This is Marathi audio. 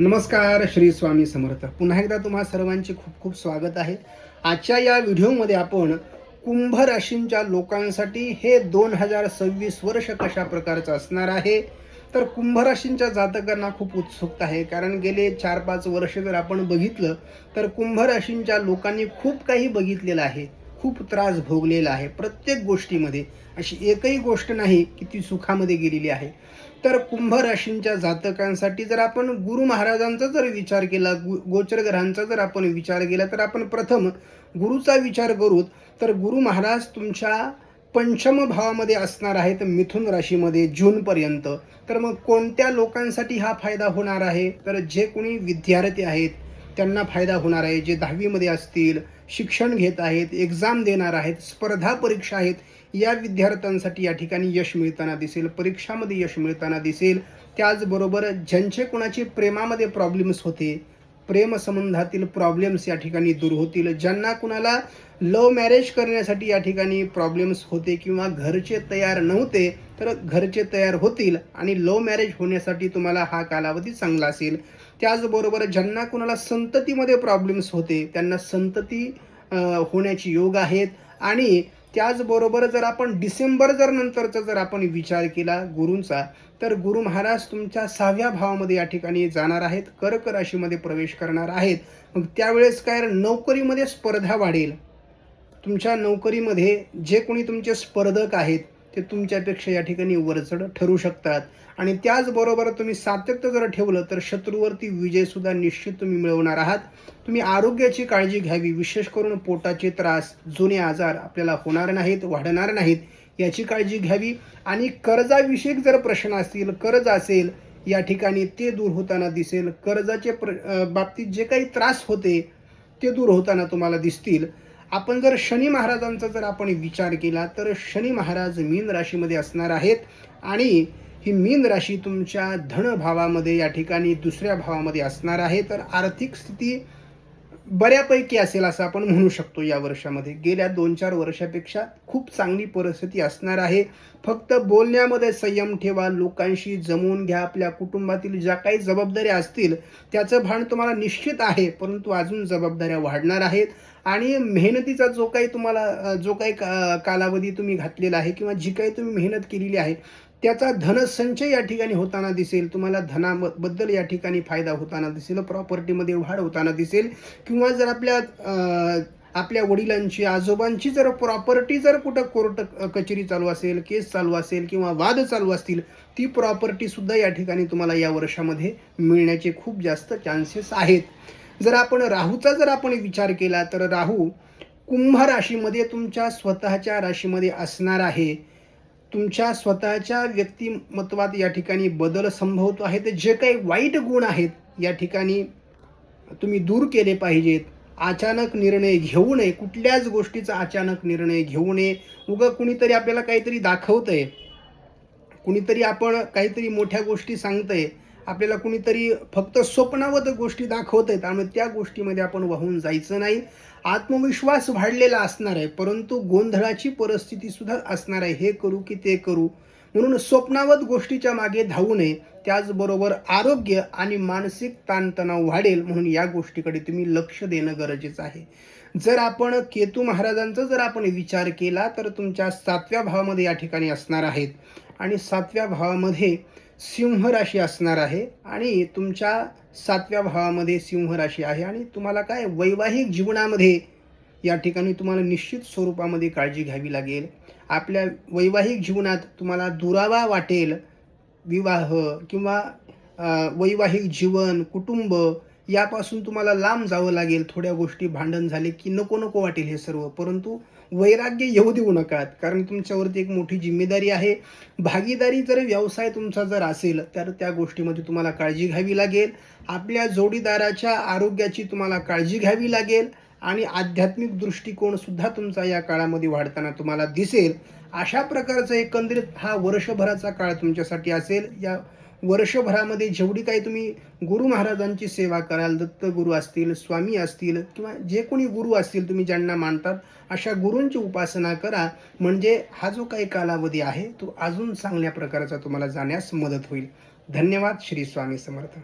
नमस्कार, श्री स्वामी समर्थ. पुन्हा एकदा तुम्हा सर्वांचे खूप खूप स्वागत आहे. आजच्या या व्हिडिओमध्ये आपण कुंभ राशींच्या लोकांसाठी हे 2026 वर्ष कशा प्रकारचं असणार आहे. तर कुंभ राशींच्या जातकांना खूप उत्सुकता आहे, कारण गेले 4-5 वर्ष जर आपण बघितलं तर कुंभ राशींच्या लोकांनी खूप काही बघितलेलं आहे, खूप त्रास भोगलेला आहे. प्रत्येक गोष्टीमध्ये अशी एकही गोष्ट नाही की ती सुखामध्ये गेलेली आहे. तर कुंभ राशींच्या जातकांसाठी जर आपण गुरु महाराजांचा जर विचार केला, गोचर ग्रहांचा जर आपण विचार केला, तर आपण प्रथम गुरुचा विचार करू. तर गुरु महाराज तुमच्या पंचम भावामध्ये असणार आहेत, मिथुन राशीमध्ये जूनपर्यंत. तर मग कोणत्या लोकांसाठी हा फायदा होणार आहे? तर जे कोणी विद्यार्थी आहेत त्यांना फायदा होणार आहे. जे 10वीमध्ये असतील, शिक्षण घेत आहेत, एक्झाम देणार आहेत, स्पर्धा परीक्षा आहेत, या विद्यार्थ्यांसाठी या ठिकाणी यश मिळताना दिसेल, परीक्षामध्ये यश मिळताना दिसेल. त्याचबरोबर ज्यांचे कोणाचे प्रेमामध्ये प्रॉब्लेम्स होते, प्रेम संबंधातील प्रॉब्लेम्स या ठिकाणी दूर होतील. ज्यांना कुणाला लव्ह मॅरेज करण्यासाठी या ठिकाणी प्रॉब्लेम्स होते किंवा घरचे तयार नव्हते, तर घरचे तयार होतील आणि लव्ह मॅरेज होण्यासाठी तुम्हाला हा कालावधी चांगला असेल. त्याचबरोबर ज्यांना कुणाला संततीमध्ये प्रॉब्लेम्स होते त्यांना संतती होण्याची योग आहेत. आणि त्याचबरोबर जर आपण डिसेंबर नंतरचा जर आपण विचार केला गुरूंचा, तर गुरु महाराज तुमच्या 6व्या भावामध्ये या ठिकाणी जाणार आहेत, कर्क राशीमध्ये प्रवेश करणार आहेत. मग त्यावेळेस काय, नोकरीमध्ये स्पर्धा वाढेल. तुमच्या नोकरीमध्ये जे कोणी तुमचे स्पर्धक आहेत ते तुमच्यापेक्षा या ठिकाणी वरचढ ठरू शकतात. आणि त्याचबरोबर तुम्ही सातत्य जर ठेवलं तर शत्रूवरती विजयसुद्धा निश्चित तुम्ही मिळवणार आहात. तुम्ही आरोग्याची काळजी घ्यावी, विशेष करून पोटाचे त्रास, जुने आजार आपल्याला होणार नाहीत, वाढणार नाहीत, याची काळजी घ्यावी. आणि कर्जाविषयक जर प्रश्न असतील, कर्ज असेल या ठिकाणी ते दूर होताना दिसेल. कर्जाचे बाबतीत जे काही त्रास होते ते दूर होताना तुम्हाला दिसतील. आपण जर शनी महाराजांचा जर आपण विचार केला तर शनी महाराज मीन राशीमध्ये असणार आहेत. आणि ही मीन राशी तुमच्या धन भावामध्ये या ठिकाणी 2ऱ्या भावामध्ये असणार आहे. तर आर्थिक स्थिती बऱ्यापैकी असेल असं आपण म्हणू शकतो. या वर्षामध्ये गेल्या 2-4 वर्षापेक्षा खूप चांगली परिस्थिती असणार आहे. फक्त बोलण्यामध्ये संयम ठेवा, लोकांशी जमवून घ्या. आपल्या कुटुंबातील ज्या काही जबाबदाऱ्या असतील त्याचं भान तुम्हाला निश्चित आहे, परंतु अजून जबाबदाऱ्या वाढणार आहेत. आणि मेहनतीचा जो काही तुम्हाला कालावधी तुम्ही घातलेला आहे किंवा जी काही तुम्ही मेहनत केलेली आहे त्याचा धनसंचय या ठिकाणी होताना दिसेल. तुम्हाला धनाबद्दल या ठिकाणी फायदा होताना दिसेल, प्रॉपर्टीमध्ये वाढ होताना दिसेल. किंवा जर आपल्या वडिलांची, आजोबांची जर प्रॉपर्टी जर कुठं कोर्ट कचेरी चालू असेल, केस चालू असेल किंवा वाद चालू असतील, ती प्रॉपर्टीसुद्धा या ठिकाणी तुम्हाला या वर्षामध्ये मिळण्याचे खूप जास्त चान्सेस आहेत. जर आपण राहूचा जर आपण विचार केला तर राहू कुंभ राशीमध्ये तुमच्या स्वतःच्या राशीमध्ये असणार आहे. तुमच्या स्वतःच्या व्यक्तिमत्वात या ठिकाणी बदल संभवतो आहे. तर जे काही वाईट गुण आहेत या ठिकाणी तुम्ही दूर केले पाहिजेत. अचानक निर्णय घेऊ नये, कुठल्याच गोष्टीचा अचानक निर्णय घेऊ नये. कुणीतरी आपल्याला काहीतरी दाखवतंय, कुणीतरी आपण काहीतरी मोठ्या गोष्टी सांगतंय, आपल्याला कुणीतरी फक्त स्वप्नावत गोष्टी दाखवतंय, त्यामुळे त्या गोष्टीमध्ये आपण वाहून जायचं नाही. आत्मविश्वास वाढलेला असणार आहे, परंतु गोंधळाची परिस्थिती सुद्धा असणार आहे. हे करू की ते करू म्हणून स्वप्नावत गोष्टीच्या मागे धावू नये. त्याचबरोबर आरोग्य आणि मानसिक ताणतणाव वाढेल, म्हणून या गोष्टीकडे तुम्ही लक्ष देणं गरजेचं आहे. जर आपण केतू महाराजांचा जर आपण विचार केला तर तुमच्या 7व्या भावामध्ये या ठिकाणी असणार आहेत. आणि 7व्या भावामध्ये सिंह राशी असणार आहे. आणि तुमच्या 7व्या भावामध्ये सिंह राशी आहे. आणि तुम्हाला काय, वैवाहिक जीवनामध्ये या ठिकाणी तुम्हाला निश्चित स्वरूपामध्ये काळजी घ्यावी लागेल. आपल्या वैवाहिक जीवनात तुम्हाला दुरावा वाटेल. विवाह किंवा वैवाहिक जीवन, कुटुंब यापासून तुम्हाला लांब जावं लागेल. थोड्या गोष्टी भांडण झाले की नको नको वाटेल हे सर्व, परंतु वैराग्य येऊ देऊ नका, कारण तुमच्यावरती एक मोठी जिम्मेदारी आहे. भागीदारी जर व्यवसाय तुमचा जर असेल तर त्या गोष्टीमध्ये तुम्हाला काळजी घ्यावी लागेल. आपल्या जोडीदाराच्या आरोग्याची तुम्हाला काळजी घ्यावी लागेल. आणि आध्यात्मिक दृष्टिकोन सुद्धा तुमचा या काळामध्ये वाढताना तुम्हाला दिसेल. अशा प्रकारचा एकंदरीत हा वर्षभराचा काळ तुमच्यासाठी असेल. या वर्षभरामध्ये जेवढी काही तुम्ही गुरु महाराजांची सेवा कराल, दत्त गुरु असतील, स्वामी असतील किंवा जे कोणी गुरु असतील तुम्ही ज्यांना मानतात, अशा गुरूंची उपासना करा. म्हणजे हा जो काही कालावधी आहे तो अजून चांगल्या प्रकारचा तुम्हाला जाण्यास मदत होईल. धन्यवाद. श्री स्वामी समर्थ.